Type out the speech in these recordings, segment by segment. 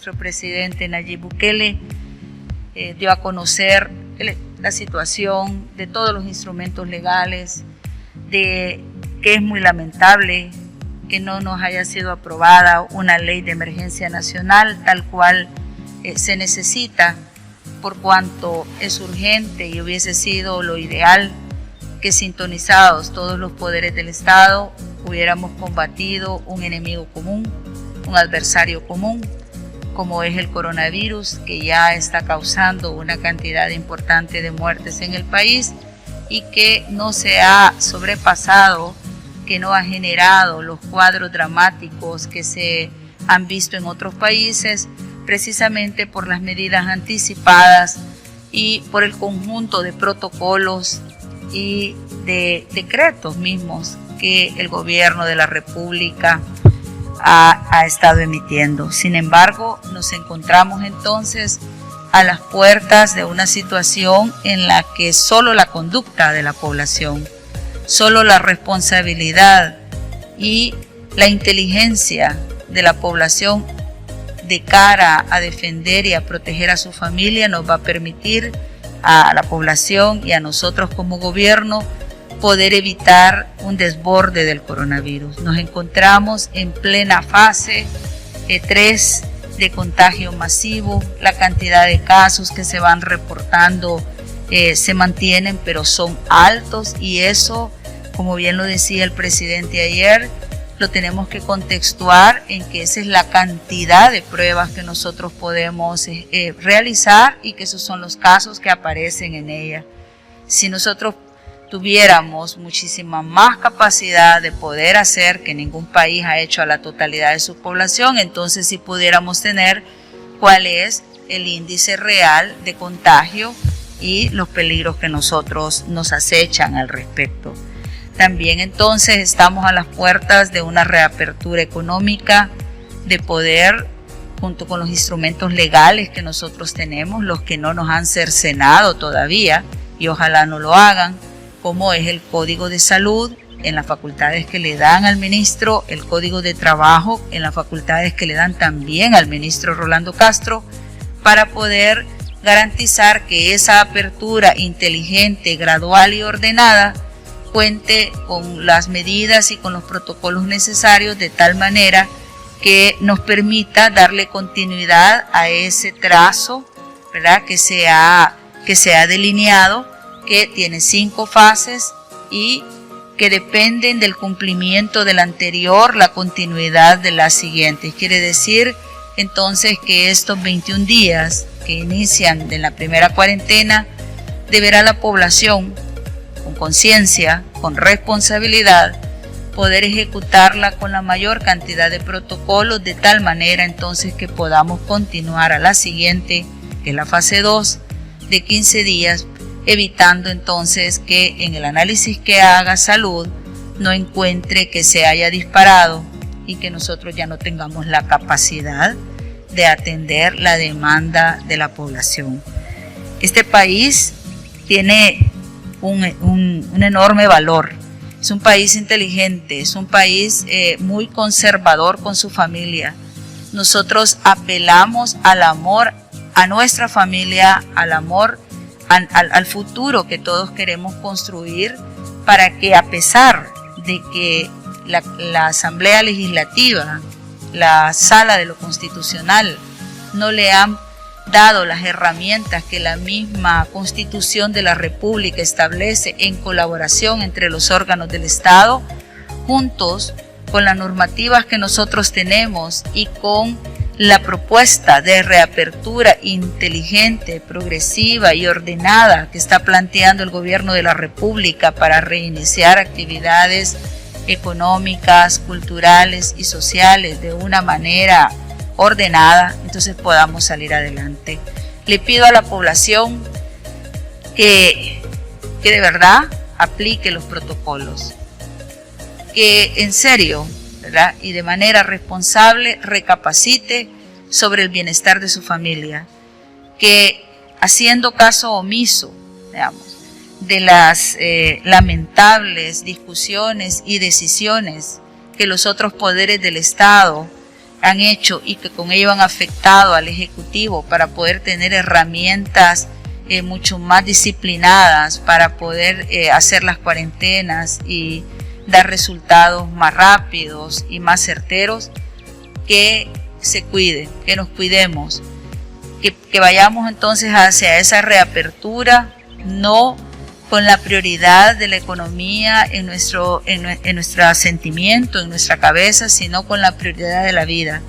nuestro presidente Nayib Bukele dio a conocer la situación de todos los instrumentos legales, de que es muy lamentable que no nos haya sido aprobada una ley de emergencia nacional tal cual se necesita, por cuanto es urgente y hubiese sido lo ideal que sintonizados todos los poderes del Estado hubiéramos combatido un enemigo común, un adversario común, como es el coronavirus, que ya está causando una cantidad importante de muertes en el país y que no se ha sobrepasado, que no ha generado los cuadros dramáticos que se han visto en otros países, precisamente por las medidas anticipadas y por el conjunto de protocolos y de decretos mismos que el gobierno de la República ha estado emitiendo. Sin embargo, nos encontramos entonces a las puertas de una situación en la que solo la conducta de la población, solo la responsabilidad y la inteligencia de la población de cara a defender y a proteger a su familia nos va a permitir a la población y a nosotros como gobierno poder evitar un desborde del coronavirus. Nos encontramos en plena fase 3 de contagio masivo. La cantidad de casos que se van reportando se mantienen, pero son altos, y eso, como bien lo decía el presidente ayer, lo tenemos que contextuar en que esa es la cantidad de pruebas que nosotros podemos realizar y que esos son los casos que aparecen en ella. Si nosotros tuviéramos muchísima más capacidad de poder hacer, que ningún país ha hecho a la totalidad de su población, entonces sí pudiéramos tener cuál es el índice real de contagio y los peligros que nosotros nos acechan al respecto. También entonces estamos a las puertas de una reapertura económica, de poder, junto con los instrumentos legales que nosotros tenemos, los que no nos han cercenado todavía y ojalá no lo hagan, como es el Código de Salud en las facultades que le dan al ministro, el Código de Trabajo en las facultades que le dan también al ministro Rolando Castro, para poder garantizar que esa apertura inteligente, gradual y ordenada cuente con las medidas y con los protocolos necesarios de tal manera que nos permita darle continuidad a ese trazo, ¿verdad?, que se ha delineado, que tiene 5 fases y que dependen del cumplimiento del anterior, la continuidad de las siguientes. Quiere decir entonces que estos 21 días que inician de la primera cuarentena, deberá la población, con conciencia, con responsabilidad, poder ejecutarla con la mayor cantidad de protocolos, de tal manera entonces que podamos continuar a la siguiente, que es la fase 2, de 15 días, evitando entonces que en el análisis que haga salud no encuentre que se haya disparado y que nosotros ya no tengamos la capacidad de atender la demanda de la población. Este país tiene un enorme valor, es un país inteligente, es un país muy conservador con su familia. Nosotros apelamos al amor a nuestra familia, al amor al futuro que todos queremos construir, para que, a pesar de que la Asamblea Legislativa, la Sala de lo Constitucional, no le han dado las herramientas que la misma Constitución de la República establece en colaboración entre los órganos del Estado, juntos con las normativas que nosotros tenemos y con la propuesta de reapertura inteligente, progresiva y ordenada que está planteando el gobierno de la República para reiniciar actividades económicas, culturales y sociales de una manera ordenada, entonces podamos salir adelante. Le pido a la población que de verdad aplique los protocolos, que en serio, ¿verdad?, y de manera responsable recapacite sobre el bienestar de su familia, que haciendo caso omiso, digamos, de las lamentables discusiones y decisiones que los otros poderes del Estado han hecho y que con ello han afectado al Ejecutivo para poder tener herramientas mucho más disciplinadas para poder hacer las cuarentenas y dar resultados más rápidos y más certeros, que se cuiden, que nos cuidemos, que vayamos entonces hacia esa reapertura, no con la prioridad de la economía en nuestro sentimiento, en nuestra cabeza, sino con la prioridad de la vida.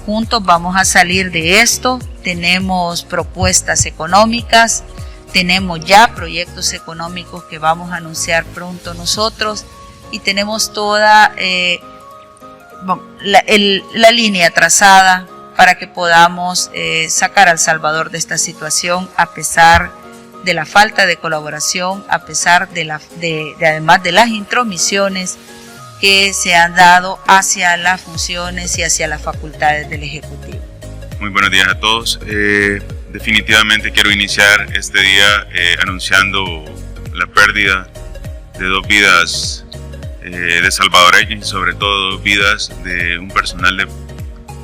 Juntos vamos a salir de esto. Tenemos propuestas económicas, tenemos ya proyectos económicos que vamos a anunciar pronto nosotros y tenemos toda la línea trazada para que podamos sacar a El Salvador de esta situación, a pesar de la falta de colaboración, a pesar además de las intromisiones que se han dado hacia las funciones y hacia las facultades del Ejecutivo. Muy buenos días a todos. Definitivamente quiero iniciar este día anunciando la pérdida de 2 vidas de salvadoreños y sobre todo 2 vidas de un personal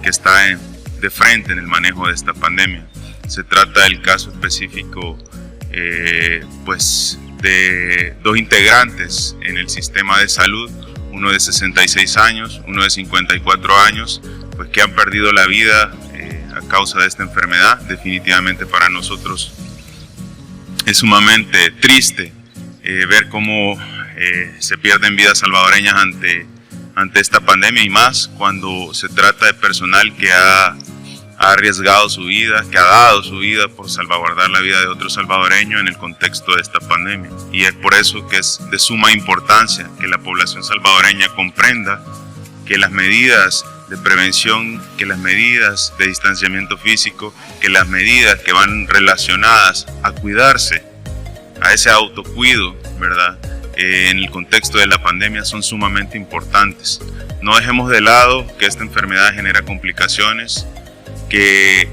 que está de frente en el manejo de esta pandemia. Se trata del caso específico pues de 2 integrantes en el sistema de salud, uno de 66 años, uno de 54 años, pues que han perdido la vida a causa de esta enfermedad. Definitivamente para nosotros es sumamente triste ver cómo se pierden vidas salvadoreñas ante esta pandemia, y más cuando se trata de personal que ha arriesgado su vida, que ha dado su vida por salvaguardar la vida de otro salvadoreño en el contexto de esta pandemia. Y es por eso que es de suma importancia que la población salvadoreña comprenda que las medidas de prevención, que las medidas de distanciamiento físico, que las medidas que van relacionadas a cuidarse, a ese autocuido, ¿verdad?, en el contexto de la pandemia son sumamente importantes. No dejemos de lado que esta enfermedad genera complicaciones, que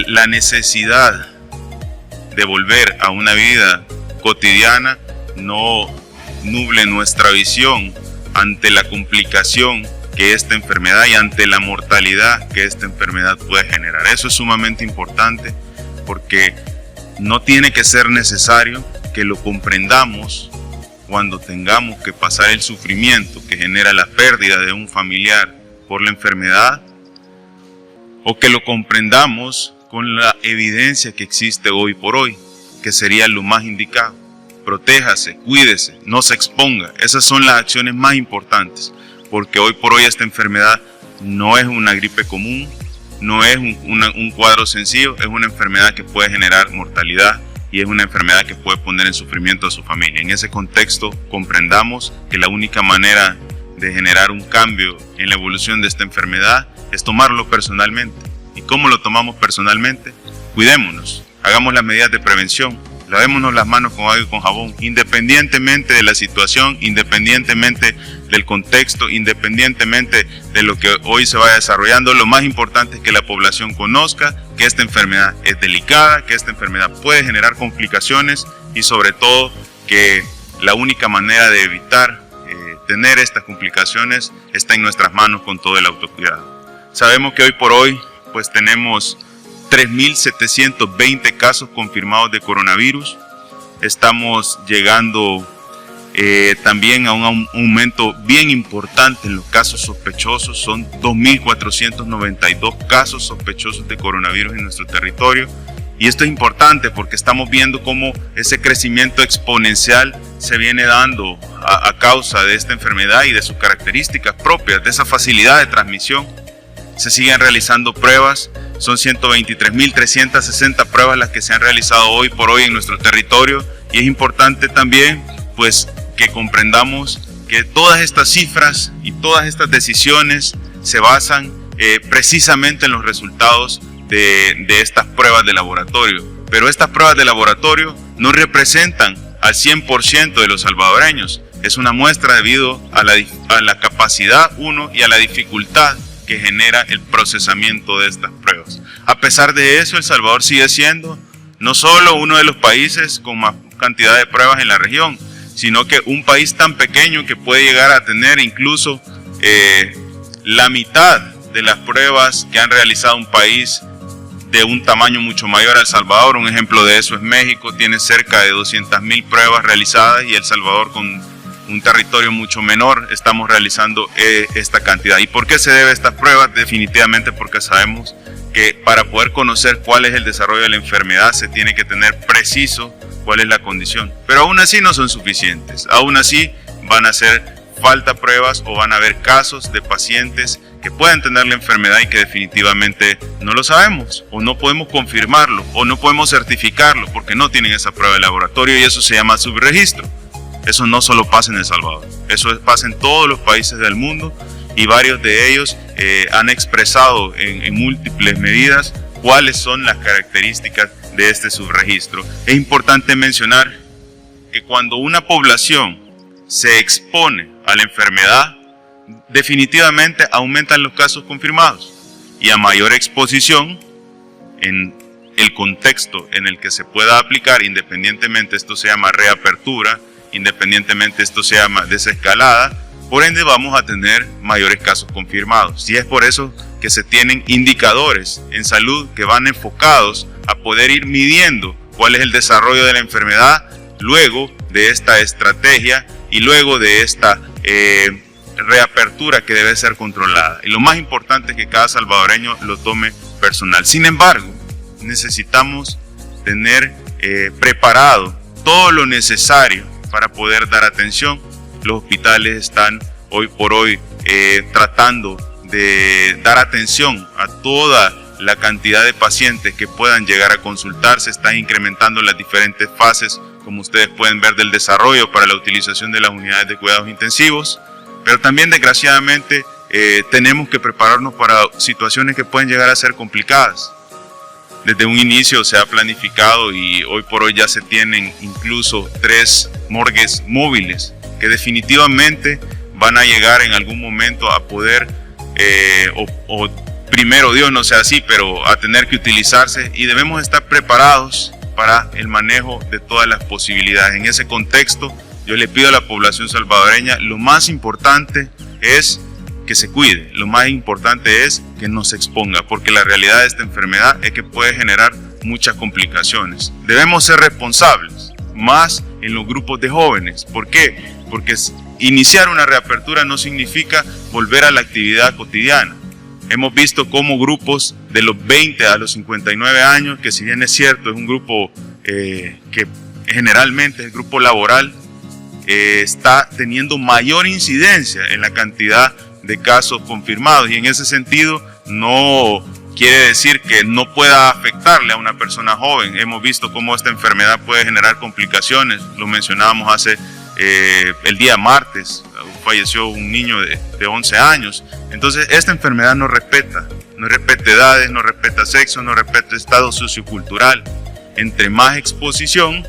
la necesidad de volver a una vida cotidiana no nuble nuestra visión ante la complicación que esta enfermedad y ante la mortalidad que esta enfermedad puede generar. Eso es sumamente importante porque no tiene que ser necesario que lo comprendamos cuando tengamos que pasar el sufrimiento que genera la pérdida de un familiar por la enfermedad, o que lo comprendamos con la evidencia que existe hoy por hoy, que sería lo más indicado. Protéjase, cuídese, no se exponga. Esas son las acciones más importantes, porque hoy por hoy esta enfermedad no es una gripe común, no es un cuadro sencillo, es una enfermedad que puede generar mortalidad y es una enfermedad que puede poner en sufrimiento a su familia. En ese contexto, comprendamos que la única manera de generar un cambio en la evolución de esta enfermedad es tomarlo personalmente. ¿Y cómo lo tomamos personalmente? Cuidémonos, hagamos las medidas de prevención, lavémonos las manos con agua y con jabón, independientemente de la situación, independientemente del contexto, independientemente de lo que hoy se vaya desarrollando. Lo más importante es que la población conozca que esta enfermedad es delicada, que esta enfermedad puede generar complicaciones y sobre todo que la única manera de evitar tener estas complicaciones está en nuestras manos con todo el autocuidado. Sabemos que hoy por hoy pues tenemos 3.720 casos confirmados de coronavirus. Estamos llegando también a un aumento bien importante en los casos sospechosos. Son 2.492 casos sospechosos de coronavirus en nuestro territorio. Y esto es importante porque estamos viendo cómo ese crecimiento exponencial se viene dando a causa de esta enfermedad y de sus características propias, de esa facilidad de transmisión. Se siguen realizando pruebas, son 123.360 pruebas las que se han realizado hoy por hoy en nuestro territorio, y es importante también pues que comprendamos que todas estas cifras y todas estas decisiones se basan precisamente en los resultados de estas pruebas de laboratorio. Pero estas pruebas de laboratorio no representan al 100% de los salvadoreños. Es una muestra debido a la capacidad, y a la dificultad que genera el procesamiento de estas pruebas. A pesar de eso, El Salvador sigue siendo no solo uno de los países con más cantidad de pruebas en la región, sino que un país tan pequeño que puede llegar a tener incluso la mitad de las pruebas que han realizado un país de un tamaño mucho mayor a El Salvador. Un ejemplo de eso es México, tiene cerca de 200.000 pruebas realizadas, y El Salvador, con un territorio mucho menor, estamos realizando esta cantidad. ¿Y por qué se debe a estas pruebas? Definitivamente porque sabemos que para poder conocer cuál es el desarrollo de la enfermedad se tiene que tener preciso cuál es la condición. Pero aún así no son suficientes, aún así van a hacer falta pruebas, o van a haber casos de pacientes que pueden tener la enfermedad y que definitivamente no lo sabemos, o no podemos confirmarlo, o no podemos certificarlo porque no tienen esa prueba de laboratorio, y eso se llama subregistro. Eso no solo pasa en El Salvador, eso pasa en todos los países del mundo, y varios de ellos han expresado en múltiples medidas cuáles son las características de este subregistro. Es importante mencionar que cuando una población se expone a la enfermedad, definitivamente aumentan los casos confirmados, y a mayor exposición en el contexto en el que se pueda aplicar, independientemente esto se llama reapertura, independientemente esto se llama desescalada, por ende vamos a tener mayores casos confirmados. Y es por eso que se tienen indicadores en salud que van enfocados a poder ir midiendo cuál es el desarrollo de la enfermedad luego de esta estrategia y luego de esta reapertura que debe ser controlada. Y lo más importante es que cada salvadoreño lo tome personal. Sin embargo, necesitamos tener preparado todo lo necesario para poder dar atención. Los hospitales están hoy por hoy tratando de dar atención a toda la cantidad de pacientes que puedan llegar a consultarse. Están incrementando las diferentes fases, como ustedes pueden ver, del desarrollo para la utilización de las unidades de cuidados intensivos. Pero también, desgraciadamente, tenemos que prepararnos para situaciones que pueden llegar a ser complicadas. Desde un inicio se ha planificado, y hoy por hoy ya se tienen incluso 3 morgues móviles que definitivamente van a llegar en algún momento a poder, o primero Dios no sea así, pero a tener que utilizarse, y debemos estar preparados para el manejo de todas las posibilidades. En ese contexto, yo le pido a la población salvadoreña, lo más importante es que se cuide, lo más importante es que no se exponga, porque la realidad de esta enfermedad es que puede generar muchas complicaciones. Debemos ser responsables, más en los grupos de jóvenes. ¿Por qué? Porque iniciar una reapertura no significa volver a la actividad cotidiana. Hemos visto cómo grupos de los 20 a los 59 años, que si bien es cierto es un grupo que generalmente es el grupo laboral, está teniendo mayor incidencia en la cantidad de casos confirmados, y en ese sentido no quiere decir que no pueda afectarle a una persona joven. Hemos visto cómo esta enfermedad puede generar complicaciones, lo mencionábamos hace el día martes, falleció un niño de 11 años. Entonces esta enfermedad no respeta edades, no respeta sexo, no respeta estado sociocultural. Entre más exposición,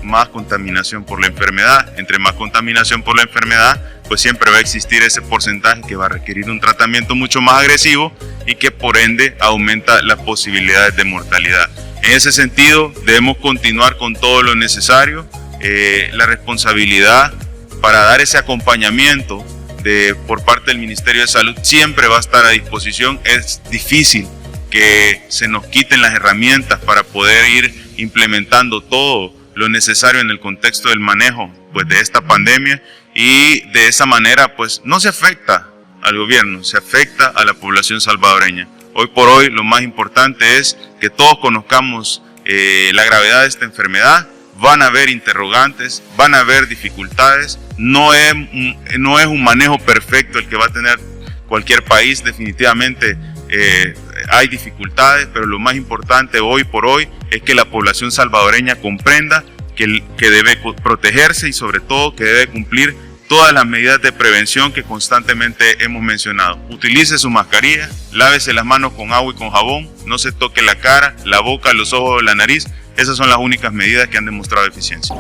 más contaminación por la enfermedad. Entre más contaminación por la enfermedad, pues siempre va a existir ese porcentaje que va a requerir un tratamiento mucho más agresivo, y que por ende aumenta las posibilidades de mortalidad. En ese sentido, debemos continuar con todo lo necesario. La responsabilidad para dar ese acompañamiento por parte del Ministerio de Salud siempre va a estar a disposición. Es difícil que se nos quiten las herramientas para poder ir implementando todo lo necesario en el contexto del manejo, pues, de esta pandemia, y de esa manera pues no se afecta al gobierno, se afecta a la población salvadoreña. Hoy por hoy lo más importante es que todos conozcamos la gravedad de esta enfermedad. Van a haber interrogantes, van a haber dificultades, no es un manejo perfecto el que va a tener cualquier país, definitivamente hay dificultades, pero lo más importante hoy por hoy es que la población salvadoreña comprenda que debe protegerse, y sobre todo que debe cumplir todas las medidas de prevención que constantemente hemos mencionado. Utilice su mascarilla, lávese las manos con agua y con jabón, no se toque la cara, la boca, los ojos o la nariz. Esas son las únicas medidas que han demostrado eficiencia.